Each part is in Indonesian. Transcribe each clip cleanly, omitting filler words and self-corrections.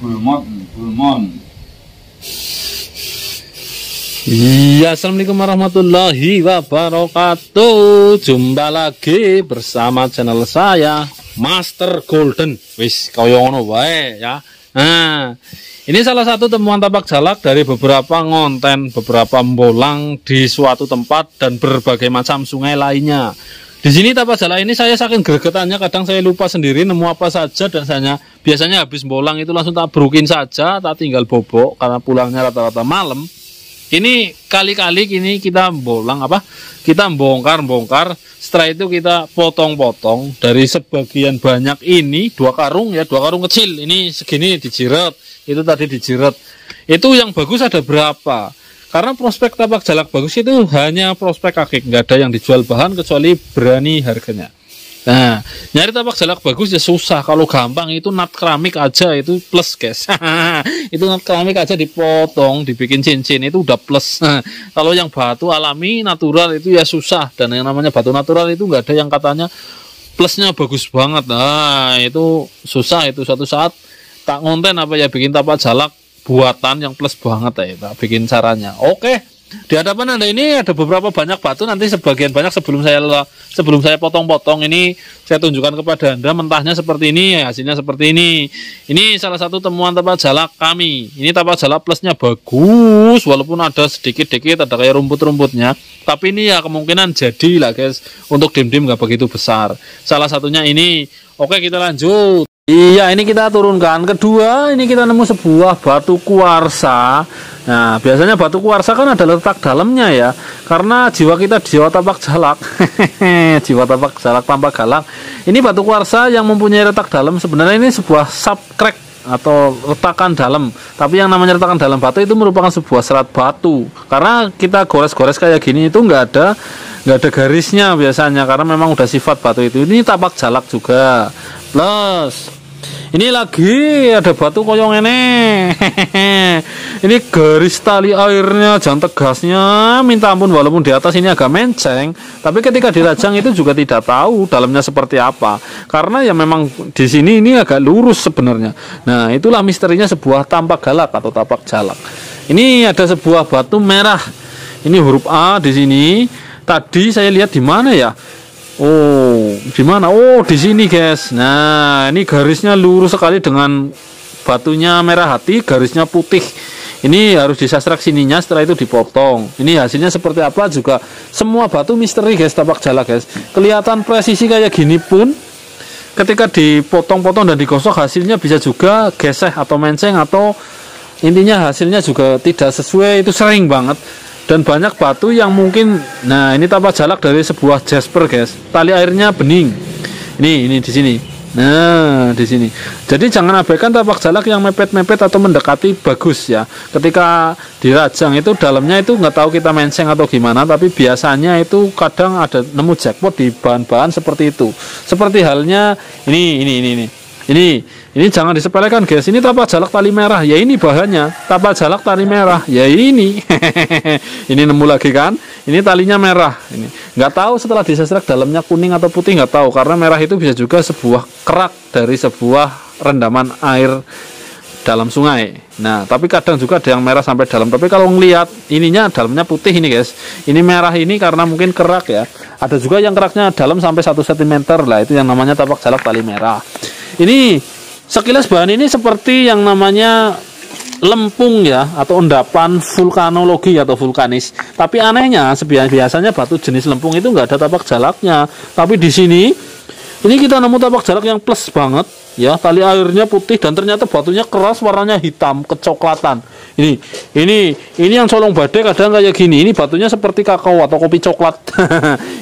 Gulmon. Iya, assalamualaikum warahmatullahi wabarakatuh. Jumpa lagi bersama channel saya, Master Golden. Wis kaya ngono wae ya. Nah, ini salah satu temuan tapak jalak dari beberapa ngonten, beberapa bolang di suatu tempat dan berbagai macam sungai lainnya. Di sini tapak jalak ini saya saking gregetannya kadang saya lupa sendiri nemu apa saja, dan biasanya habis bolang itu langsung tak brukin saja, tak tinggal bobok karena pulangnya rata-rata malam. Ini kali-kali ini kita bolang apa? Kita bongkar, setelah itu kita potong-potong dari sebagian banyak ini 2 karung ya, 2 karung kecil. Ini segini dijiret, itu tadi dijiret. Itu yang bagus ada berapa? Karena prospek tapak jalak bagus itu hanya prospek kaki, nggak ada yang dijual bahan kecuali berani harganya. Nah, nyari tapak jalak bagus ya susah. Kalau gampang itu nut keramik aja itu plus, guys. Itu nut keramik aja dipotong, dibikin cincin itu udah plus. Kalau yang batu alami natural itu ya susah, dan yang namanya batu natural itu nggak ada yang katanya plusnya bagus banget. Nah, itu susah. Itu suatu saat tak ngonten apa ya, bikin tapak jalak buatan yang plus banget ya, tak bikin caranya. Oke. Di hadapan Anda ini ada beberapa banyak batu, nanti sebagian banyak sebelum saya potong-potong ini saya tunjukkan kepada Anda mentahnya seperti ini, hasilnya seperti ini. Ini salah satu temuan tapak jalak kami. Ini tapak jalak plusnya bagus, walaupun ada sedikit-dikit ada kayak rumput-rumputnya, tapi ini ya kemungkinan jadi lah, guys. Untuk dim-dim nggak begitu besar. Salah satunya ini. Oke, kita lanjut. Iya, ini kita turunkan. Kedua, ini kita nemu sebuah batu kuarsa. Nah, biasanya batu kuarsa kan ada letak dalamnya ya. Karena jiwa kita jiwa tapak jalak. Jiwa tapak jalak tanpa galak. Ini batu kuarsa yang mempunyai letak dalam. Sebenarnya ini sebuah subcrack atau retakan dalam. Tapi yang namanya retakan dalam batu itu merupakan sebuah serat batu. Karena kita gores-gores kayak gini itu nggak ada garisnya biasanya, karena memang udah sifat batu itu. Ini tapak jalak juga. Plus ini lagi ada batu koyong ini. Ini garis tali airnya, jang tegasnya minta ampun, walaupun di atas ini agak menceng, tapi ketika dirajang itu juga tidak tahu dalamnya seperti apa, karena ya memang di sini ini agak lurus sebenarnya. Nah, itulah misterinya sebuah tapak galak atau tapak jalak. Ini ada sebuah batu merah. Ini huruf A di sini. Tadi saya lihat di mana ya? Oh, di mana? Oh, di sini, guys. Nah, ini garisnya lurus sekali dengan batunya merah hati, garisnya putih. Ini harus disastrak sininya, setelah itu dipotong. Ini hasilnya seperti apa juga. Semua batu misteri, guys, tapak jalak, guys. Kelihatan presisi kayak gini pun ketika dipotong-potong dan digosok hasilnya bisa juga geseh atau menceng, atau intinya hasilnya juga tidak sesuai. Itu sering banget. Dan banyak batu yang mungkin, nah ini tapak jalak dari sebuah jasper, guys. Tali airnya bening. Ini di sini. Nah, di sini. Jadi jangan abaikan tapak jalak yang mepet-mepet atau mendekati bagus ya. Ketika dirajang itu dalamnya itu nggak tahu kita menceng atau gimana, tapi biasanya itu kadang ada nemu jackpot di bahan-bahan seperti itu. Seperti halnya ini jangan disepelekan, guys. Ini tapak jalak tali merah. Ya ini bahannya. Tapak jalak tali merah. Ya ini. Ini nemu lagi kan? Ini talinya merah. Ini nggak tahu setelah disastrak dalamnya kuning atau putih, nggak tahu, karena merah itu bisa juga sebuah kerak dari sebuah rendaman air dalam sungai. Nah, tapi kadang juga ada yang merah sampai dalam. Tapi kalau ngelihat ininya dalamnya putih ini, guys. Ini merah ini karena mungkin kerak ya. Ada juga yang keraknya dalam sampai 1 cm lah. Itu yang namanya tapak jalak tali merah. Ini sekilas bahan ini seperti yang namanya lempung ya, atau endapan vulkanologi atau vulkanis. Tapi anehnya biasanya batu jenis lempung itu nggak ada tapak jalaknya. Tapi di sini ini kita nemu tapak jalak yang plus banget ya, tali airnya putih dan ternyata batunya keras, warnanya hitam kecoklatan. Ini yang colong badai kadang kayak gini. Ini batunya seperti kakao atau kopi coklat.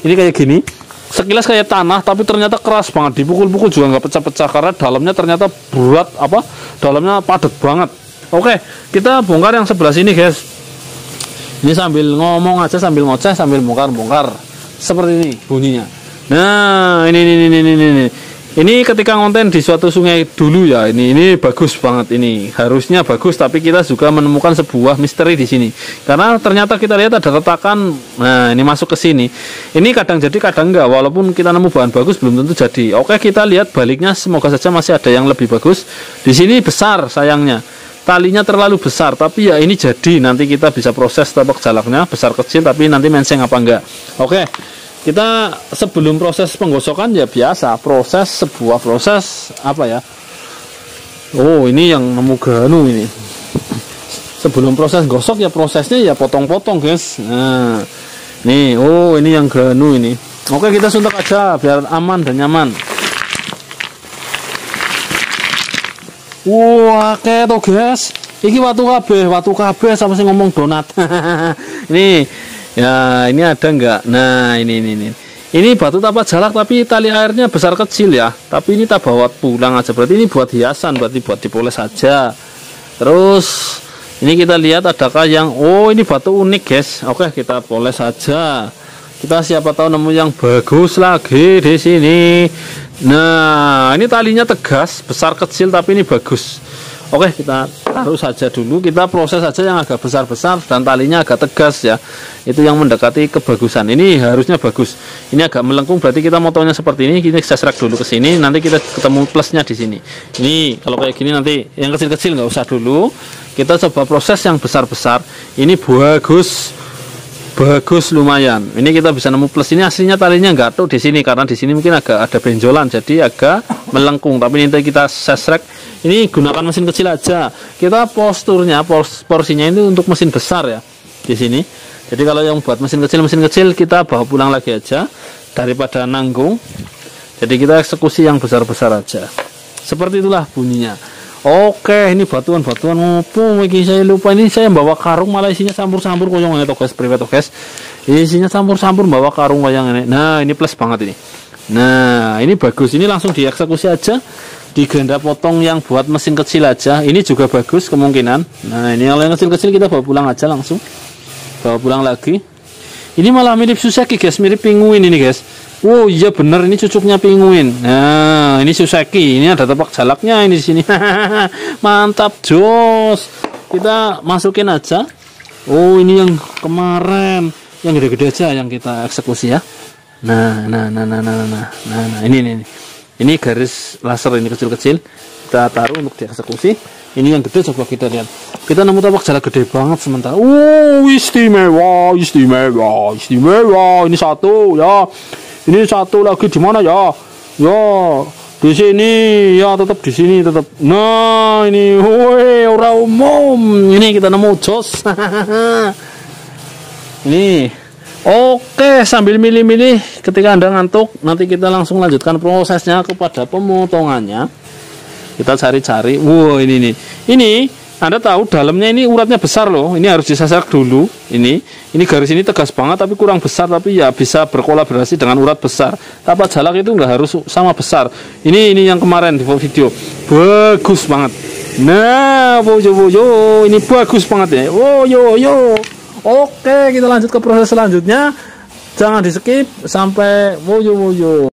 Ini kayak gini. Sekilas kayak tanah, tapi ternyata keras banget. Dipukul-pukul juga nggak pecah-pecah karena dalamnya ternyata berat, dalamnya padat banget. Oke, kita bongkar yang sebelah sini, guys. Ini sambil ngomong aja, sambil ngoceh, sambil bongkar-bongkar. Seperti ini bunyinya. Nah, ini. Ini ketika konten di suatu sungai dulu ya, ini bagus banget, ini harusnya bagus, tapi kita juga menemukan sebuah misteri di sini. Karena ternyata kita lihat ada retakan, nah ini masuk ke sini. Ini kadang jadi kadang enggak, walaupun kita nemu bahan bagus belum tentu jadi. Oke, kita lihat baliknya, semoga saja masih ada yang lebih bagus. Di sini besar sayangnya. Talinya terlalu besar, tapi ya ini jadi, nanti kita bisa proses tapak jalaknya besar kecil, tapi nanti menseng apa enggak. Oke. Kita sebelum proses penggosokan ya biasa sebuah proses apa ya. Oh, ini yang nemu ganu ini. Sebelum proses gosok ya prosesnya ya potong-potong, guys. Nah, nih, oh ini yang ganu ini. Oke, kita suntik aja biar aman dan nyaman. Wah, kayak tuh, guys. Iki watu kabeh sama sih ngomong donat. Ini ya, ini ada enggak? Nah, ini batu tapak jalak tapi tali airnya besar kecil ya. Tapi ini tak bawa pulang aja. Berarti ini buat hiasan, berarti buat dipoles saja. Terus ini kita lihat adakah yang, oh ini batu unik, guys. Oke, kita poles saja. Kita siapa tahu nemu yang bagus lagi di sini. Nah, ini talinya tegas, besar kecil tapi ini bagus. Oke, kita taruh saja dulu, kita proses saja yang agak besar-besar dan talinya agak tegas ya. Itu yang mendekati kebagusan. Ini harusnya bagus. Ini agak melengkung, berarti kita motonya seperti ini. Kita sesrek dulu ke sini, nanti kita ketemu plusnya di sini. Ini kalau kayak gini nanti yang kecil-kecil nggak usah dulu. Kita coba proses yang besar-besar. Ini bagus lumayan. Ini kita bisa nemu plus. Ini aslinya talinya nggak tuh di sini karena di sini mungkin agak ada benjolan, jadi agak melengkung. Tapi nanti kita sesrek. Ini gunakan mesin kecil aja. Kita posturnya, porsinya ini untuk mesin besar ya di sini. Jadi kalau yang buat mesin kecil kita bawa pulang lagi aja daripada nanggung. Jadi kita eksekusi yang besar-besar aja. Seperti itulah bunyinya. Oke, ini batuan-batuan ngopo iki saya lupa, ini saya bawa karung malah isinya campur-campur koyong ngene to guys, priwe to guys. Isinya campur-campur bawa karung koyong ngene. Nah, ini plus banget ini. Nah, ini bagus. Ini langsung dieksekusi aja. Digenda potong yang buat mesin kecil aja. Ini juga bagus kemungkinan. Nah, ini kalau yang kecil-kecil kita bawa pulang aja langsung. Bawa pulang lagi. Ini malah mirip suseki guys, mirip pinguin ini guys. Oh iya bener, ini cucuknya pinguin. Nah, ini suseki. Ini ada tapak jalaknya ini di sini. Mantap, jos. Kita masukin aja. Oh, ini yang kemarin, yang gede-gede aja yang kita eksekusi ya. Nah, ini. Ini garis laser ini kecil-kecil. Kita taruh untuk dieksekusi. Ini yang gede, coba kita lihat. Kita nemu tapak jalak gede banget sementara. Istimewa. Ini satu ya. Ini satu lagi di mana ya? Ya, di sini ya, tetap di sini tetap. Nah, ini ora umum. Ini kita nemu jos. Ini. Oke, sambil milih-milih ketika Anda ngantuk, nanti kita langsung lanjutkan prosesnya kepada pemotongannya. Kita cari-cari. Wow, ini Anda tahu dalamnya ini uratnya besar loh. Ini harus disesek dulu. Ini garis ini tegas banget tapi kurang besar, tapi ya bisa berkolaborasi dengan urat besar. Tapak jalak itu nggak harus sama besar. Ini yang kemarin di video. Bagus banget. Nah, woyo, ini bagus banget ya. Woyo. Oke, kita lanjut ke proses selanjutnya. Jangan di skip sampai woyo.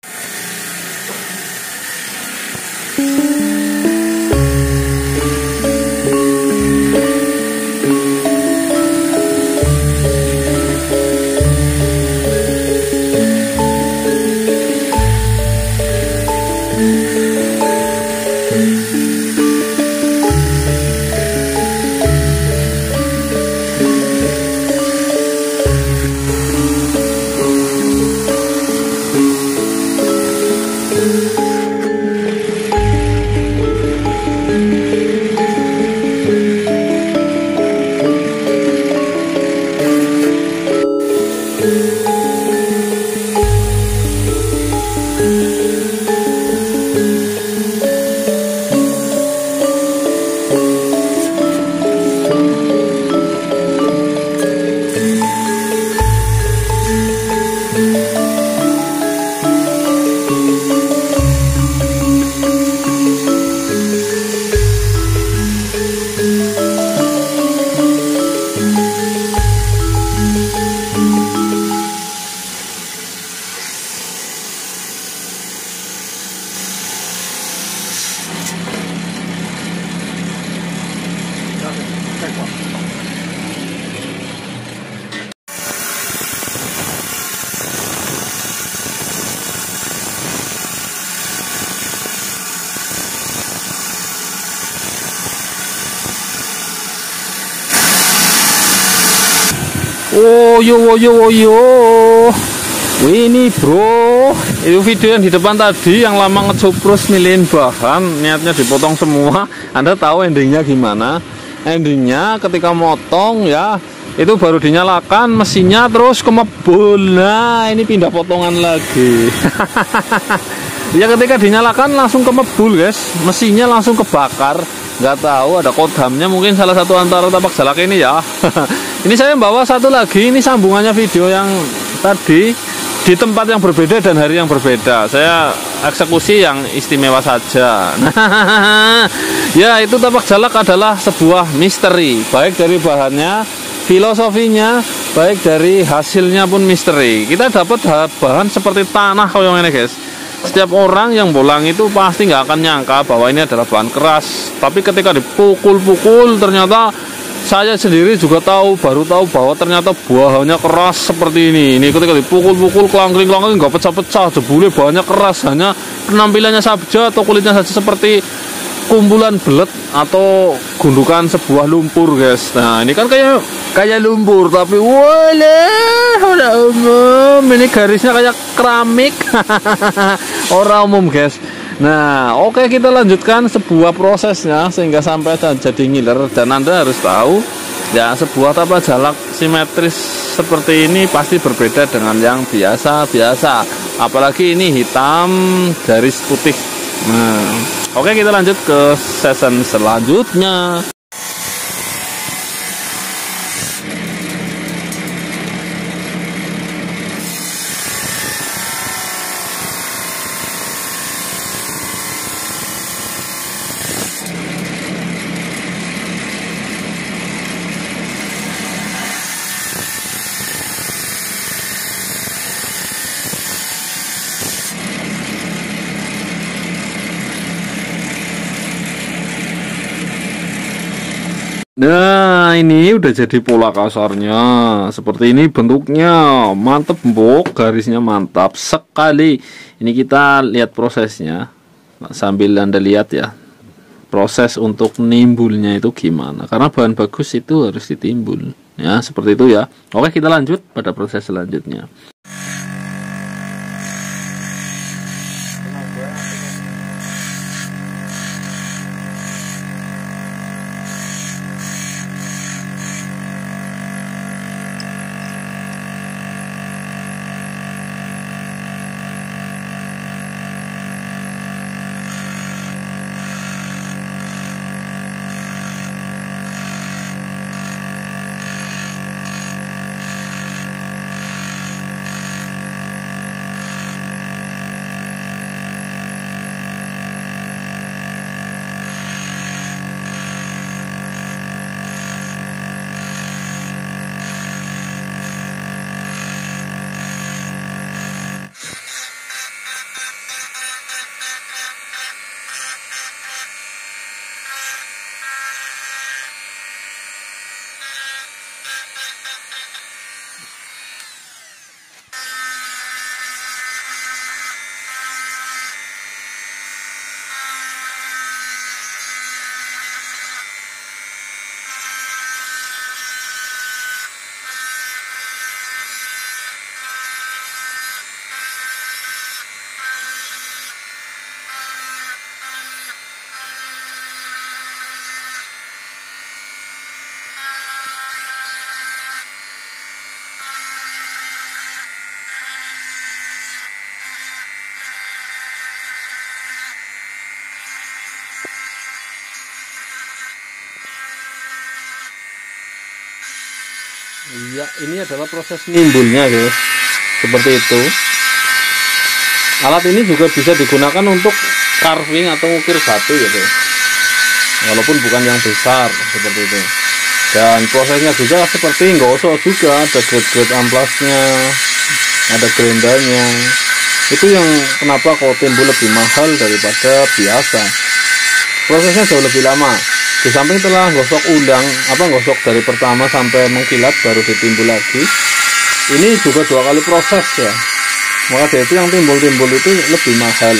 Oh yo. Ini bro, itu video yang di depan tadi yang lama ngecupros milihin bahan, niatnya dipotong semua. Anda tahu endingnya gimana? Endingnya ketika motong ya, itu baru dinyalakan mesinnya terus kemebul. Nah ini pindah potongan lagi. Ya ketika dinyalakan langsung kemebul guys, mesinnya langsung kebakar. Nggak tahu ada kodamnya, mungkin salah satu antara tapak jalak ini ya. Ini saya bawa satu lagi, ini sambungannya video yang tadi di tempat yang berbeda dan hari yang berbeda. Saya eksekusi yang istimewa saja. Nah, ya itu tapak jalak adalah sebuah misteri, baik dari bahannya, filosofinya, baik dari hasilnya pun misteri. Kita dapat bahan seperti tanah koyong ini guys. Setiap orang yang bolang itu pasti nggak akan nyangka bahwa ini adalah bahan keras. Tapi ketika dipukul-pukul ternyata saya sendiri juga baru tahu bahwa ternyata buahnya keras seperti ini. Ini ketika dipukul-pukul kelangking-kelangking nggak pecah-pecah, jebule bahannya keras, hanya penampilannya saja atau kulitnya saja seperti kumpulan belet atau gundukan sebuah lumpur guys. Nah ini kan kayak lumpur tapi udah umum, ini garisnya kayak keramik. Orang umum guys. Nah oke, kita lanjutkan sebuah prosesnya sehingga sampai jadi ngiler. Dan Anda harus tahu ya, sebuah tapak jalak simetris seperti ini pasti berbeda dengan yang biasa-biasa, apalagi ini hitam garis putih. Nah oke, kita lanjut ke season selanjutnya. Nah ini udah jadi pola kasarnya seperti ini bentuknya, mantep mbok, garisnya mantap sekali. Ini kita lihat prosesnya sambil Anda lihat ya, proses untuk nimbulnya itu gimana, karena bahan bagus itu harus ditimbul ya, seperti itu ya. Oke, kita lanjut pada proses selanjutnya. Ya, ini adalah proses nimbulnya guys, seperti itu. Alat ini juga bisa digunakan untuk carving atau ngukir batu gitu, walaupun bukan yang besar seperti itu. Dan prosesnya juga seperti gosok juga, ada grade-grade amplasnya, ada gerendanya. Itu yang kenapa kalau timbul lebih mahal daripada biasa. Prosesnya jauh lebih lama. Di samping telah gosok gosok dari pertama sampai mengkilat baru ditimbul lagi. Ini juga 2 kali proses ya. Maka dari itu yang timbul-timbul itu lebih mahal.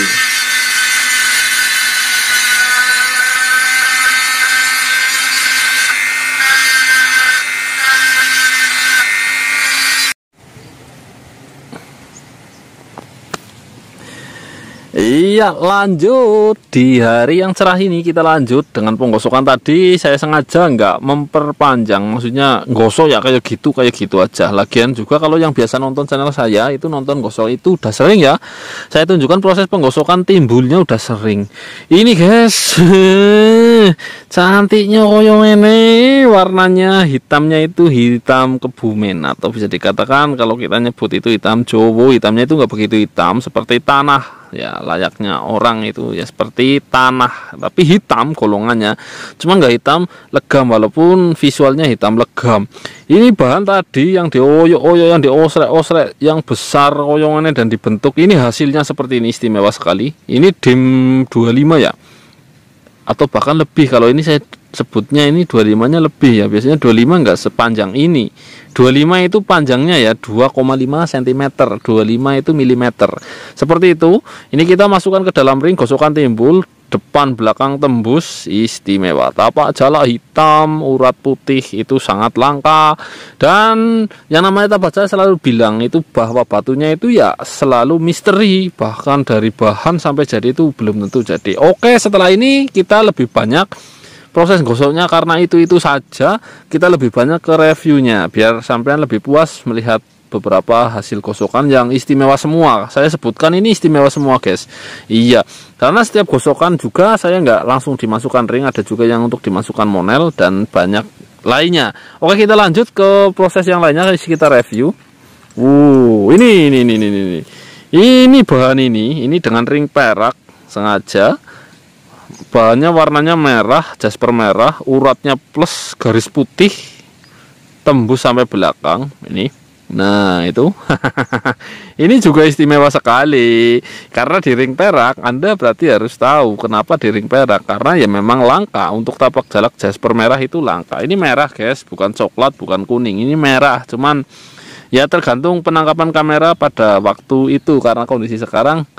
Iya, lanjut di hari yang cerah ini kita lanjut dengan penggosokan tadi. Saya sengaja nggak memperpanjang, maksudnya gosok ya kayak gitu aja. Lagian juga kalau yang biasa nonton channel saya itu nonton gosok itu udah sering ya. Saya tunjukkan proses penggosokan timbulnya udah sering. Ini guys, cantiknya koyo ini, warnanya hitamnya itu hitam kebumen atau bisa dikatakan kalau kita nyebut itu hitam Jowo. Hitamnya itu nggak begitu hitam seperti tanah. Ya layaknya orang itu ya seperti tanah tapi hitam golongannya, cuma nggak hitam legam walaupun visualnya hitam legam. Ini bahan tadi yang dioyok-oyok, yang diosrek-osrek, yang besar koyongannya dan dibentuk, ini hasilnya seperti ini, istimewa sekali. Ini DIM 25 ya, atau bahkan lebih. Kalau ini saya sebutnya ini 25 nya lebih ya, biasanya 25 nggak sepanjang ini. 25 itu panjangnya ya 2,5 cm, 25 itu milimeter. Seperti itu. Ini kita masukkan ke dalam ring gosokan timbul, depan belakang tembus, istimewa. Tapak jala hitam, urat putih itu sangat langka. Dan yang namanya tapak jala selalu bilang itu bahwa batunya itu ya selalu misteri, bahkan dari bahan sampai jadi itu belum tentu jadi. Oke, setelah ini kita lebih banyak proses gosoknya, karena itu saja kita lebih banyak ke reviewnya biar sampean lebih puas melihat beberapa hasil gosokan yang istimewa semua. Saya sebutkan ini istimewa semua guys. Iya, karena setiap gosokan juga saya nggak langsung dimasukkan ring, ada juga yang untuk dimasukkan monel dan banyak lainnya. Oke, kita lanjut ke proses yang lainnya, kita review. Ini bahan ini dengan ring perak sengaja. Bahannya warnanya merah, jasper merah, uratnya plus garis putih, tembus sampai belakang ini. Nah itu ini juga istimewa sekali karena di ring perak. Anda berarti harus tahu kenapa di ring perak, karena ya memang langka. Untuk tapak jalak jasper merah itu langka. Ini merah guys, bukan coklat, bukan kuning, ini merah. Cuman ya tergantung penangkapan kamera pada waktu itu, karena kondisi sekarang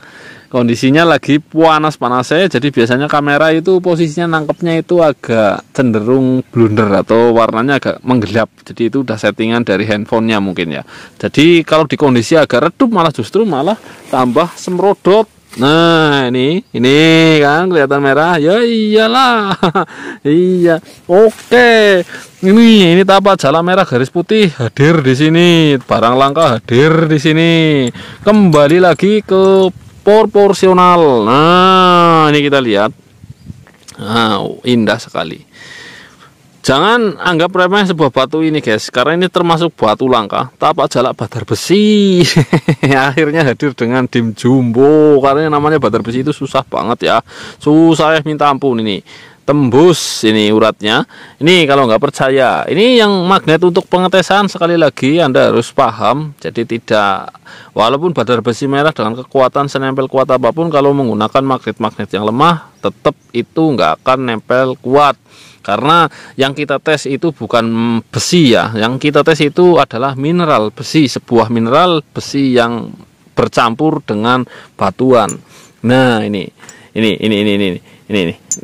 kondisinya lagi panas-panasnya, jadi biasanya kamera itu posisinya nangkepnya itu agak cenderung blunder atau warnanya agak menggelap. Jadi itu udah settingan dari handphonenya mungkin ya. Jadi kalau di kondisi agak redup malah justru malah tambah semrodot. Nah ini kan kelihatan merah ya, iyalah. Iya, oke. Ini tapak jala merah garis putih hadir di sini, barang langka hadir di sini. Kembali lagi ke proporsional. Nah ini kita lihat, indah sekali. Jangan anggap remeh sebuah batu ini guys, karena ini termasuk batu langka, tapak jalak badar besi. Akhirnya hadir dengan DIM jumbo, karena yang namanya badar besi itu susah banget ya, susah minta ampun. Ini tembus ini uratnya. Ini kalau nggak percaya, ini yang magnet untuk pengetesan. Sekali lagi Anda harus paham, jadi tidak, walaupun badar besi merah dengan kekuatan senempel kuat apapun, kalau menggunakan magnet-magnet yang lemah tetap itu nggak akan nempel kuat. Karena yang kita tes itu bukan besi ya, yang kita tes itu adalah mineral besi, sebuah mineral besi yang bercampur dengan batuan. Nah ini.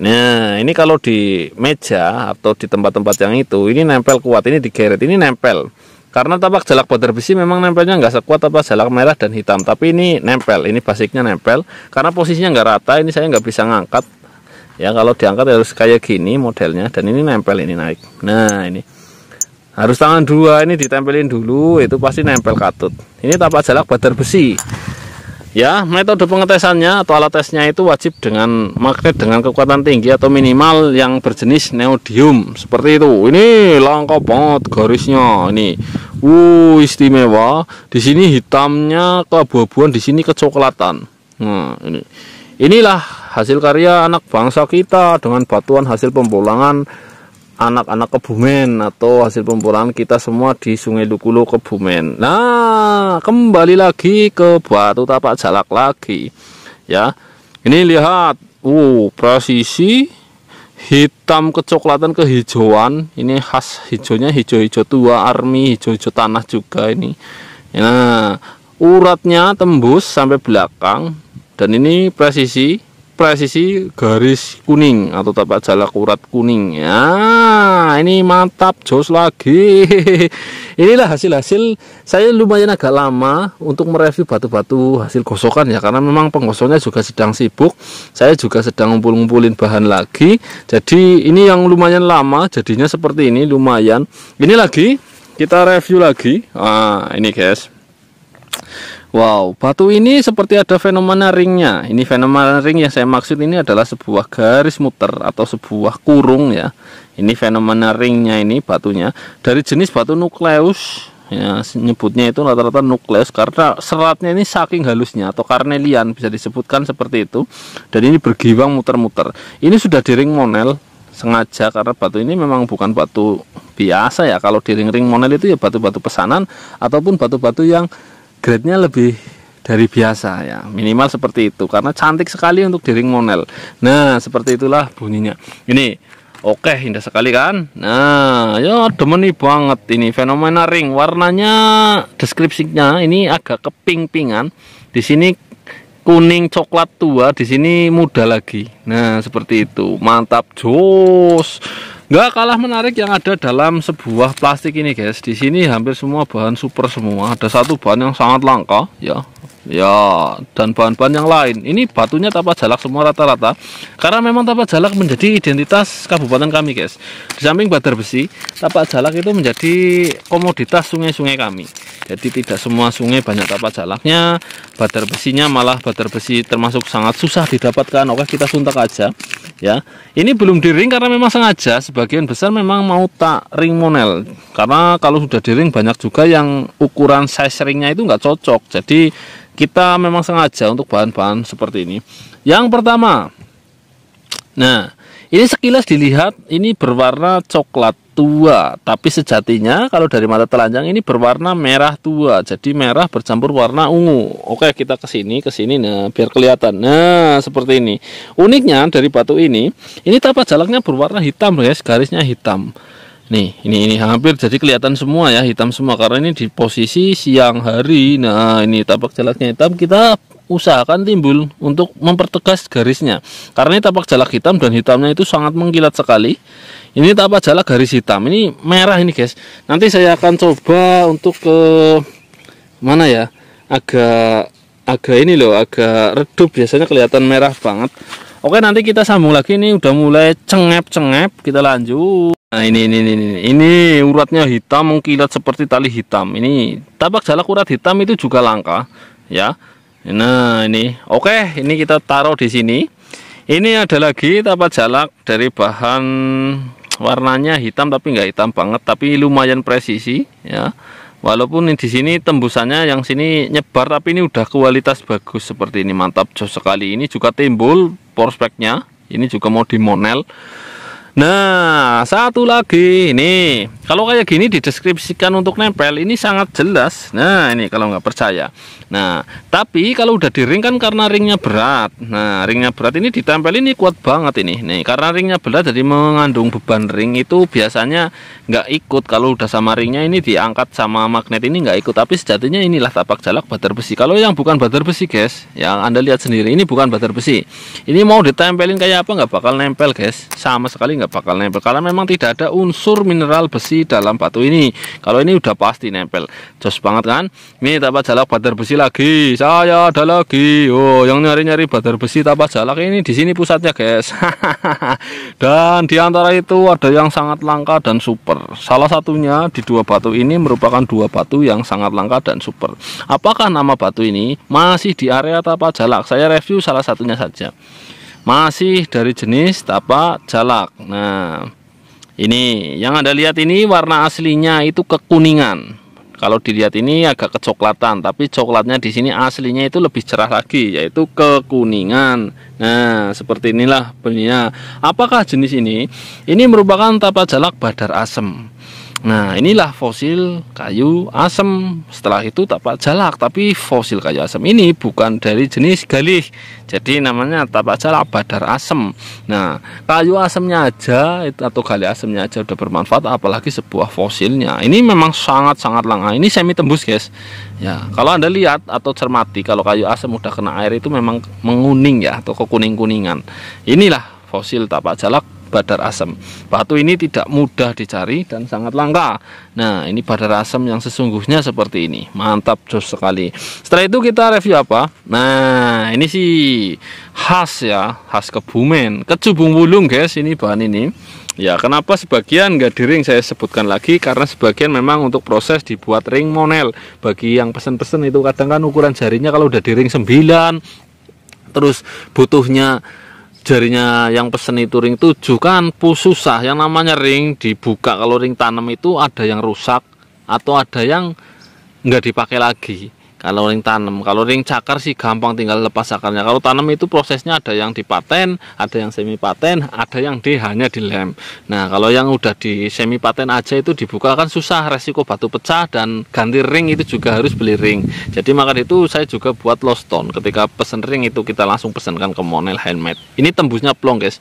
Nah ini kalau di meja atau di tempat-tempat yang itu, ini nempel kuat, ini digeret, ini nempel. Karena tapak jalak badar besi memang nempelnya nggak sekuat tapak jalak merah dan hitam, tapi ini nempel, ini basicnya nempel. Karena posisinya nggak rata, ini saya nggak bisa ngangkat. Ya kalau diangkat harus kayak gini modelnya, dan ini nempel, ini naik. Nah ini harus tangan dua, ini ditempelin dulu, itu pasti nempel katut. Ini tapak jalak badar besi. Ya, metode pengetesannya atau alat tesnya itu wajib dengan magnet dengan kekuatan tinggi atau minimal yang berjenis neodymium seperti itu. Ini langka banget garisnya ini. Istimewa. Di sini hitamnya keabu-abuan, di sini kecoklatan. Nah, ini. Inilah hasil karya anak bangsa kita dengan batuan hasil pembolangan anak-anak Kebumen atau hasil pembolangan kita semua di Sungai Lukulo Kebumen. Nah, kembali lagi ke batu tapak jalak lagi. Ya. Ini lihat, presisi hitam kecoklatan kehijauan. Ini khas hijaunya hijau-hijau tua, army, hijau-hijau tanah juga ini. Nah, uratnya tembus sampai belakang. Dan ini presisi presisi garis kuning atau tapak jalak urat kuning ya. Ini mantap, jos lagi. Inilah hasil saya lumayan agak lama untuk mereview batu-batu hasil gosokan ya, karena memang penggosoknya juga sedang sibuk, saya juga sedang ngumpulin bahan lagi, jadi ini yang lumayan lama jadinya seperti ini. Lumayan, ini lagi kita review lagi. Ini guys, wow, batu ini seperti ada fenomena ringnya. Ini fenomena ring yang saya maksud ini adalah sebuah garis muter atau sebuah kurung ya. Ini fenomena ringnya, ini batunya dari jenis batu nukleus ya, nyebutnya itu rata-rata nukleus karena seratnya ini saking halusnya, atau karnelian bisa disebutkan seperti itu. Dan ini bergiwang muter-muter. Ini sudah di ring monel sengaja karena batu ini memang bukan batu biasa ya. Kalau di ring monel itu ya batu-batu pesanan ataupun batu-batu yang grade-nya lebih dari biasa ya, minimal seperti itu, karena cantik sekali untuk di ring monel. Nah, seperti itulah bunyinya. Ini oke, indah sekali kan? Nah, ya demen nih banget ini fenomena ring. Warnanya deskripsinya ini agak keping-pingan. Di sini kuning coklat tua, di sini muda lagi. Nah, seperti itu. Mantap, jos. Nggak kalah menarik yang ada dalam sebuah plastik ini guys. Di sini hampir semua bahan super semua. Ada satu bahan yang sangat langka ya. Dan bahan-bahan yang lain. Ini batunya tapak jalak semua rata-rata. Karena memang tapak jalak menjadi identitas kabupaten kami guys. Di samping badar besi, tapak jalak itu menjadi komoditas sungai-sungai kami. Jadi tidak semua sungai banyak tapak jalaknya. Badar besinya malah badar besi termasuk sangat susah didapatkan. Oke, kita suntak aja ya. Ini belum di ring karena memang sengaja sebagian besar memang mau tak ring monel, karena kalau sudah di ring banyak juga yang ukuran size ringnya itu nggak cocok. Jadi kita memang sengaja untuk bahan-bahan seperti ini. Yang pertama, nah ini sekilas dilihat ini berwarna coklat tua, tapi sejatinya kalau dari mata telanjang ini berwarna merah tua. Jadi merah bercampur warna ungu. Oke, kita ke sini nah biar kelihatan. Nah, seperti ini. Uniknya dari batu ini tapak jalaknya berwarna hitam guys, garisnya hitam. Nih, ini hampir jadi kelihatan semua ya, hitam semua karena ini di posisi siang hari. Nah, ini tapak jalaknya hitam, kita usahakan timbul untuk mempertegas garisnya. Karena ini tapak jalak hitam dan hitamnya itu sangat mengkilat sekali. Ini tapak jalak garis hitam, ini merah ini guys. Nanti saya akan coba untuk ke mana ya? Agak ini loh, agak redup, biasanya kelihatan merah banget. Oke, nanti kita sambung lagi. Ini udah mulai cengep, kita lanjut. Nah, ini uratnya hitam mengkilat seperti tali hitam. Ini tapak jalak urat hitam itu juga langka ya. Nah, ini oke, ini kita taruh di sini. Ini ada lagi tapak jalak dari bahan warnanya hitam tapi nggak hitam banget, tapi lumayan presisi ya. Walaupun di sini tembusannya yang sini nyebar, tapi ini udah kualitas bagus seperti ini. Mantap, jos sekali. Ini juga timbul porspeknya. Ini juga mau dimonel. Nah, satu lagi ini, kalau kayak gini dideskripsikan untuk nempel ini sangat jelas. Nah, ini kalau nggak percaya. Nah, tapi kalau udah di ring kan karena ringnya berat. Nah, ringnya berat ini ditempel ini kuat banget ini. Nih, karena ringnya berat jadi mengandung beban ring itu biasanya nggak ikut. Kalau udah sama ringnya ini diangkat sama magnet ini nggak ikut. Tapi sejatinya inilah tapak jalak badar besi. Kalau yang bukan badar besi guys, yang Anda lihat sendiri ini bukan badar besi. Ini mau ditempelin kayak apa nggak bakal nempel guys, sama sekali nggak bakal nempel karena memang tidak ada unsur mineral besi dalam batu ini. Kalau ini udah pasti nempel, jos banget kan. Ini tapak jalak badar besi lagi, saya ada lagi. Oh, yang nyari-nyari badar besi tapak jalak ini di sini pusatnya guys. Dan diantara itu ada yang sangat langka dan super. Salah satunya di dua batu ini merupakan dua batu yang sangat langka dan super. Apakah nama batu ini masih di area tapak jalak? Saya review salah satunya saja. Masih dari jenis tapak jalak. Nah, ini yang Anda lihat ini warna aslinya itu kekuningan. Kalau dilihat ini agak kecoklatan, tapi coklatnya di sini aslinya itu lebih cerah lagi, yaitu kekuningan. Nah, seperti inilah benihnya. Apakah jenis ini? Ini merupakan tapak jalak badar asem. Nah, inilah fosil kayu asem. Setelah itu tapak jalak, tapi fosil kayu asem ini bukan dari jenis galih. Jadi namanya tapak jalak badar asem. Nah, kayu asemnya aja atau galih asemnya aja udah bermanfaat, apalagi sebuah fosilnya. Ini memang sangat-sangat langka. Ini semi tembus, guys. Ya, kalau Anda lihat atau cermati, kalau kayu asem udah kena air itu memang menguning ya, atau kekuning-kuningan. Inilah fosil tapak jalak badar asem. Batu ini tidak mudah dicari dan sangat langka. Nah, ini badar asem yang sesungguhnya seperti ini. Mantap, jos sekali. Setelah itu kita review apa? Nah, ini sih khas ya, khas Kebumen, kecubung wulung, guys. Ini bahan ini. Ya, kenapa sebagian nggak di ring saya sebutkan lagi, karena sebagian memang untuk proses dibuat ring monel. Bagi yang pesen-pesen itu kadang kan ukuran jarinya kalau udah di ring 9, terus butuhnya jarinya yang pesen itu ring 7 kan susah. Yang namanya ring dibuka, kalau ring tanam itu ada yang rusak atau ada yang nggak dipakai lagi. Kalau ring tanam, kalau ring cakar sih gampang, tinggal lepas cakarnya. Kalau tanam itu prosesnya ada yang dipaten, ada yang semi paten, ada yang hanya dilem. Nah, kalau yang udah di semi paten aja itu dibuka kan susah, resiko batu pecah, dan ganti ring itu juga harus beli ring. Jadi maka itu saya juga buat low stone. Ketika pesen ring itu kita langsung pesankan ke Monel handmade. Ini tembusnya plong, guys.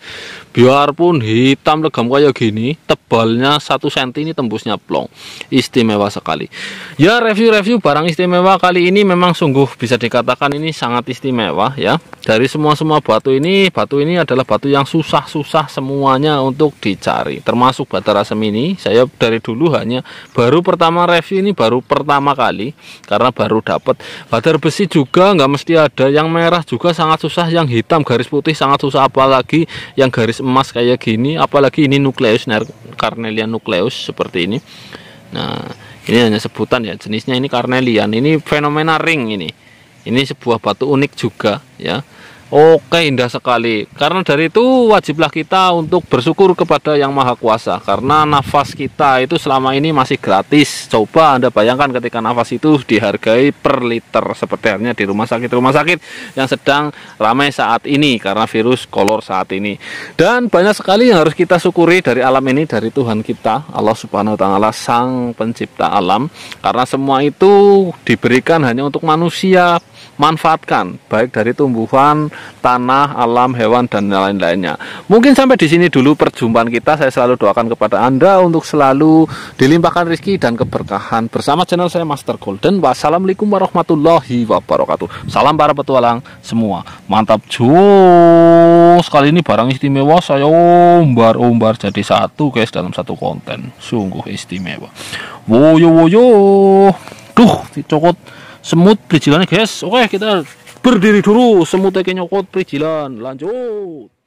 Biarpun hitam legam kayak gini, tebalnya 1 cm ini tembusnya plong. Istimewa sekali. Ya, review-review barang istimewa kali ini memang sungguh bisa dikatakan ini sangat istimewa ya. Dari semua batu ini adalah batu yang susah semuanya untuk dicari, termasuk badar asem ini. Saya dari dulu hanya baru pertama review ini, baru pertama kali karena baru dapat. Badar besi juga nggak mesti ada, yang merah juga sangat susah, yang hitam garis putih sangat susah, apalagi yang garis emas kayak gini, apalagi ini nukleus, Carnelian nukleus seperti ini. Nah, ini hanya sebutan ya, jenisnya ini Carnelian. Ini fenomena ring ini. Ini sebuah batu unik juga ya. Oke, indah sekali. Karena dari itu wajiblah kita untuk bersyukur kepada Yang Maha Kuasa, karena nafas kita itu selama ini masih gratis. Coba Anda bayangkan ketika nafas itu dihargai per liter, seperti halnya di rumah sakit yang sedang ramai saat ini karena virus kolor saat ini. Dan banyak sekali yang harus kita syukuri dari alam ini, dari Tuhan kita, Allah Subhanahu wa taala, Sang Pencipta alam. Karena semua itu diberikan hanya untuk manusia manfaatkan, baik dari tumbuhan, tanah, alam, hewan, dan lain-lainnya. Mungkin sampai di sini dulu perjumpaan kita. Saya selalu doakan kepada Anda untuk selalu dilimpahkan rezeki dan keberkahan bersama channel saya Master Golden. Wassalamualaikum warahmatullahi wabarakatuh. Salam para petualang semua. Mantap jos. Kali ini barang istimewa saya umbar jadi satu, guys, dalam satu konten. Sungguh istimewa. Woyo. Duh, dicokot semut perizilannya, guys. Oke, kita berdiri dulu, semut nyokot perizilan, lanjut.